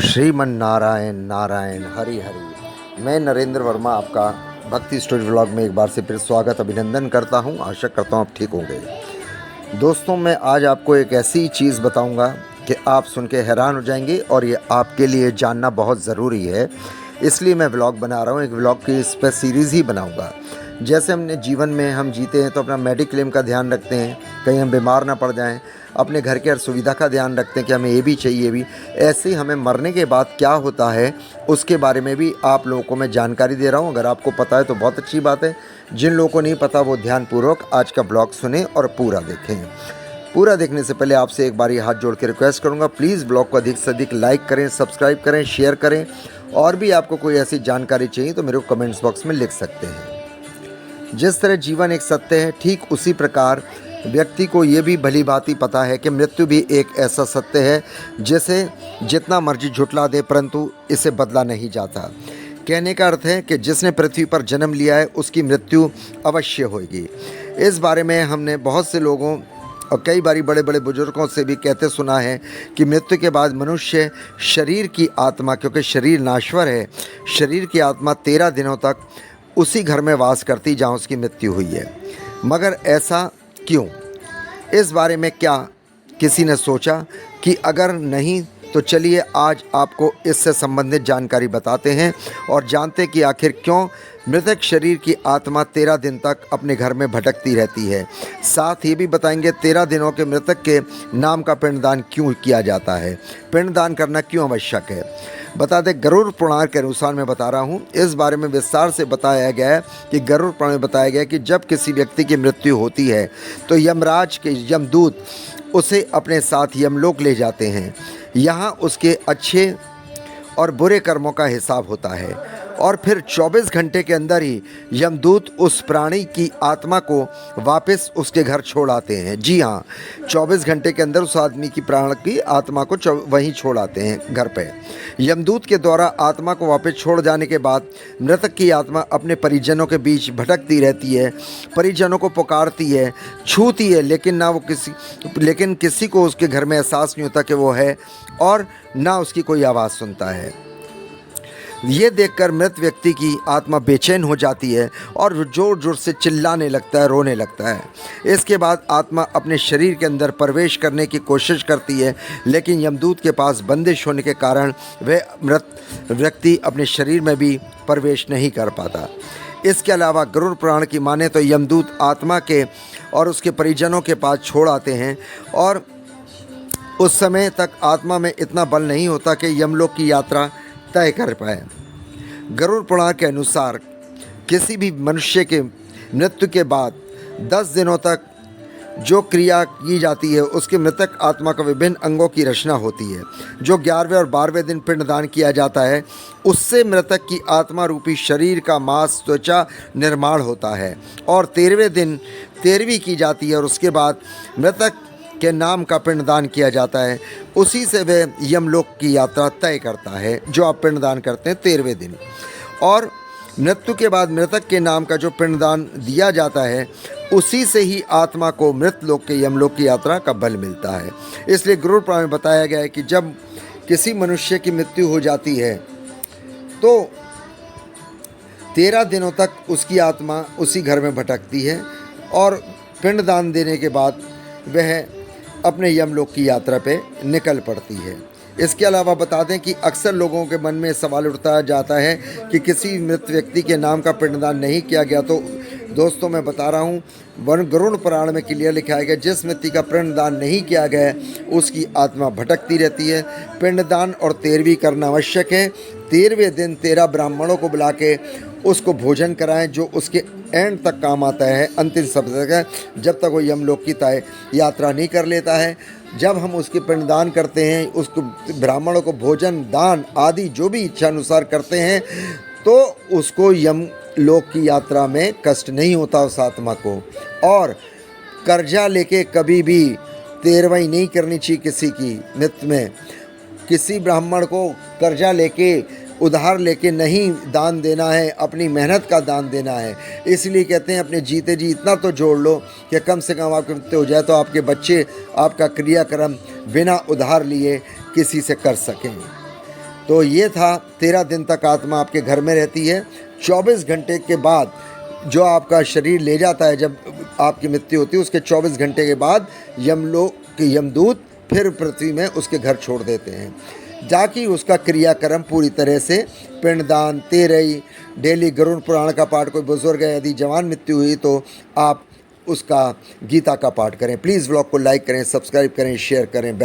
श्रीमन नारायण नारायण हरि हरि। मैं नरेंद्र वर्मा आपका भक्ति स्टोरी व्लॉग में एक बार से फिर स्वागत अभिनंदन करता हूं। आशा करता हूं आप ठीक होंगे। दोस्तों, मैं आज आपको एक ऐसी चीज़ बताऊंगा कि आप सुन के हैरान हो जाएंगे और ये आपके लिए जानना बहुत ज़रूरी है। इसलिए मैं व्लॉग बना रहा हूँ। एक व्लॉग की इस पर सीरीज़ ही बनाऊँगा। जैसे हमने जीवन में हम जीते हैं तो अपना मेडिक्लेम का ध्यान रखते हैं, कहीं हम बीमार ना पड़ जाएं, अपने घर की हर सुविधा का ध्यान रखते हैं कि हमें ये भी चाहिए ये भी। ऐसे ही हमें मरने के बाद क्या होता है उसके बारे में भी आप लोगों को मैं जानकारी दे रहा हूँ। अगर आपको पता है तो बहुत अच्छी बात है। जिन लोगों को नहीं पता वो ध्यानपूर्वक आज का ब्लॉग सुने और पूरा देखें। पूरा देखने से पहले आपसे एक बार हाथ जोड़ के रिक्वेस्ट करूँगा, प्लीज़ ब्लॉग को अधिक से अधिक लाइक करें, सब्सक्राइब करें, शेयर करें। और भी आपको कोई ऐसी जानकारी चाहिए तो मेरे को कमेंट्स बॉक्स में लिख सकते हैं। जिस तरह जीवन एक सत्य है, ठीक उसी प्रकार व्यक्ति को ये भी भली भांति पता है कि मृत्यु भी एक ऐसा सत्य है जिसे जितना मर्जी झुठला दे परंतु इसे बदला नहीं जाता। कहने का अर्थ है कि जिसने पृथ्वी पर जन्म लिया है उसकी मृत्यु अवश्य होगी। इस बारे में हमने बहुत से लोगों और कई बारी बड़े बड़े बुजुर्गों से भी कहते सुना है कि मृत्यु के बाद मनुष्य शरीर की आत्मा, क्योंकि शरीर नाश्वर है, शरीर की आत्मा 13 दिनों तक उसी घर में वास करती जहाँ उसकी मृत्यु हुई है। मगर ऐसा क्यों? इस बारे में क्या किसी ने सोचा कि अगर नहीं तो चलिए आज आपको इससे संबंधित जानकारी बताते हैं और जानते कि आखिर क्यों मृतक शरीर की आत्मा 13 दिन तक अपने घर में भटकती रहती है। साथ ही भी बताएंगे 13 दिनों के मृतक के नाम का पिंडदान क्यों किया जाता है, पिंडदान करना क्यों आवश्यक है। बता दें, गरुड़ पुराण के अनुसार मैं बता रहा हूँ, इस बारे में विस्तार से बताया गया है कि गरुड़ पुराण में बताया गया है कि जब किसी व्यक्ति की मृत्यु होती है तो यमराज के यमदूत उसे अपने साथ यमलोक ले जाते हैं। यहाँ उसके अच्छे और बुरे कर्मों का हिसाब होता है और फिर 24 घंटे के अंदर ही यमदूत उस प्राणी की आत्मा को वापस उसके घर छोड़ आते हैं। जी हाँ, 24 घंटे के अंदर उस आदमी की प्राण की आत्मा को वहीं छोड़ आते हैं घर पे। यमदूत के द्वारा आत्मा को वापस छोड़ जाने के बाद मृतक की आत्मा अपने परिजनों के बीच भटकती रहती है, परिजनों को पुकारती है, छूती है, लेकिन किसी को उसके घर में एहसास नहीं होता कि वो है और ना उसकी कोई आवाज़ सुनता है। ये देखकर मृत व्यक्ति की आत्मा बेचैन हो जाती है और जोर जोर से चिल्लाने लगता है, रोने लगता है। इसके बाद आत्मा अपने शरीर के अंदर प्रवेश करने की कोशिश करती है, लेकिन यमदूत के पास बंदिश होने के कारण वह मृत व्यक्ति अपने शरीर में भी प्रवेश नहीं कर पाता। इसके अलावा गरुड़ पुराण की माने तो यमदूत आत्मा के और उसके परिजनों के पास छोड़ आते हैं और उस समय तक आत्मा में इतना बल नहीं होता कि यमलोक की यात्रा तय कर पाए। गरुड़ पुराण के अनुसार किसी भी मनुष्य के मृत्यु के बाद 10 दिनों तक जो क्रिया की जाती है उसके मृतक आत्मा का विभिन्न अंगों की रचना होती है। जो 11वें और 12वें दिन पिंडदान किया जाता है उससे मृतक की आत्मा रूपी शरीर का मांस त्वचा निर्माण होता है और 13वें दिन 13वीं की जाती है और उसके बाद मृतक के नाम का पिंडदान किया जाता है। उसी से वह यमलोक की यात्रा तय करता है जो आप पिंडदान करते हैं 13वें दिन। और मृत्यु के बाद मृतक के नाम का जो पिंडदान दिया जाता है उसी से ही आत्मा को मृत लोक के यमलोक की यात्रा का बल मिलता है। इसलिए गरुड़ पुराण में बताया गया है कि जब किसी मनुष्य की मृत्यु हो जाती है तो 13 दिनों तक उसकी आत्मा उसी घर में भटकती है और पिंडदान देने के बाद वह अपने यमलोक की यात्रा पे निकल पड़ती है। इसके अलावा बता दें कि अक्सर लोगों के मन में सवाल उठता जाता है कि किसी मृत व्यक्ति के नाम का पिंडदान नहीं किया गया। तो दोस्तों, मैं बता रहा हूँ, गरुड़ पुराण में क्लियर लिखा है कि जिस व्यक्ति का पिंडदान नहीं किया गया उसकी आत्मा भटकती रहती है। पिंडदान और 13वीं करना आवश्यक है। 13वें दिन 13 ब्राह्मणों को बुला के उसको भोजन कराएं जो उसके एंड तक काम आता है, अंतिम समय तक, जब तक वो यमलोक की तय यात्रा नहीं कर लेता है। जब हम उसके पिंडदान करते हैं, उसको ब्राह्मणों को भोजन दान आदि जो भी इच्छा अनुसार करते हैं तो उसको यमलोक की यात्रा में कष्ट नहीं होता उस आत्मा को। और कर्जा लेके कभी भी 13वीं नहीं करनी चाहिए किसी की मृत्यु में। किसी ब्राह्मण को कर्जा लेके उधार लेके नहीं दान देना है, अपनी मेहनत का दान देना है। इसलिए कहते हैं अपने जीते जी इतना तो जोड़ लो कि कम से कम आपकी मृत्यु हो जाए तो आपके बच्चे आपका क्रियाक्रम बिना उधार लिए किसी से कर सकें। तो ये था 13 दिन तक आत्मा आपके घर में रहती है। 24 घंटे के बाद जो आपका शरीर ले जाता है, जब आपकी मृत्यु होती है उसके 24 घंटे के बाद यमलोक के यमदूत फिर पृथ्वी में उसके घर छोड़ देते हैं, जाकि उसका क्रियाक्रम पूरी तरह से पिंडदान, तेरही, डेली गरुड़ पुराण का पाठ, कोई बुजुर्ग है यदि जवान मृत्यु हुई तो आप उसका गीता का पाठ करें। प्लीज़ व्लॉग को लाइक करें, सब्सक्राइब करें, शेयर करें।